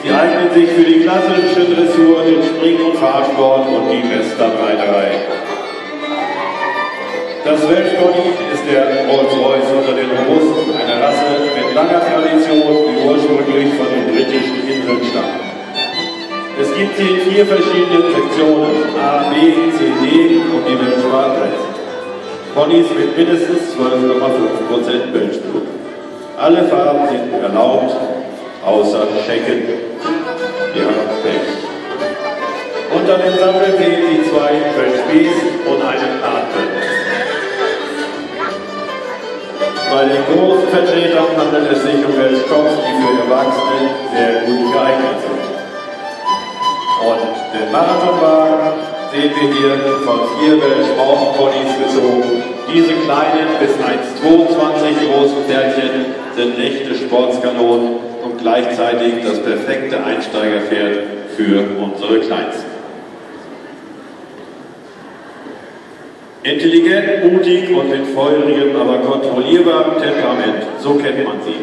Sie eignen sich für die klassische Dressur, den Spring- und Fahrsport und die Westernreiterei. Das Welsh Pony ist der Rolls-Royce unter den Robusten, eine Rasse mit langer Tradition, die ursprünglich von den britischen Inseln stammt. Es gibt sie in 4 verschiedenen Sektionen, A, B, C, D und die Welsh Barclays. Ponys mit mindestens 12,5% Welshblut. Alle Farben sind erlaubt, außer Schecken. Wir haben Pech. Unter dem Sattel sehen Sie 2 Welsh Bees und einen Hartwell. Bei den großen Vertretern handelt es sich um Welsh Cops, die für Erwachsene sehr gut geeignet sind. Und den Marathonwagen sehen wir hier von 4 Welsh Mountain Ponys gezogen. Diese kleinen bis 1,22 großen Pferdchen sind echte Sportskanonen und gleichzeitig das perfekte Einsteigerpferd für unsere Kleinsten. Intelligent, mutig und mit feurigem, aber kontrollierbarem Temperament, so kennt man sie.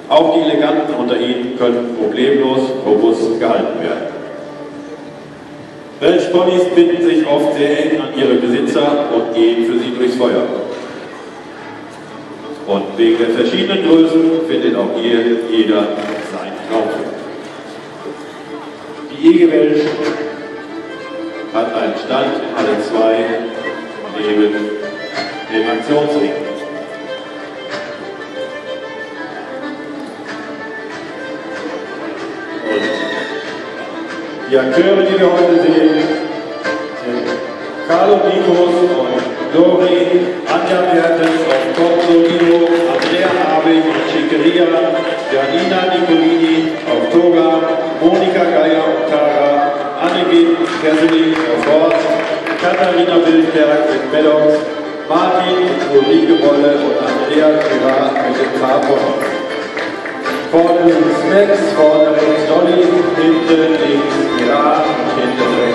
Auch die Eleganten unter ihnen können problemlos robust gehalten werden. Welsh Ponys binden sich oft sehr eng an ihre Besitzer und gehen für sie durchs Feuer. Und wegen der verschiedenen Größen findet auch hier jeder sein Traumfeld. Die Ege Welsh hat einen Stand in Halle 2 neben dem Aktionsring. Die Akteure, die wir heute sehen, sind Carlo Nikos und Lori, Anja Mertens auf Corso, Andrea Abig und Schickeria, Janina Nicolini auf Toga, Monika Geier und Tara, Annegret Kesseling auf Horst, Katharina Wildberg mit Meadows, Martin und Ulrike Wolle und Andrea Gerard mit dem Fahrpony. Vorne links Max, vorne rechts Dolly, hinten links Gerard und hinten rechts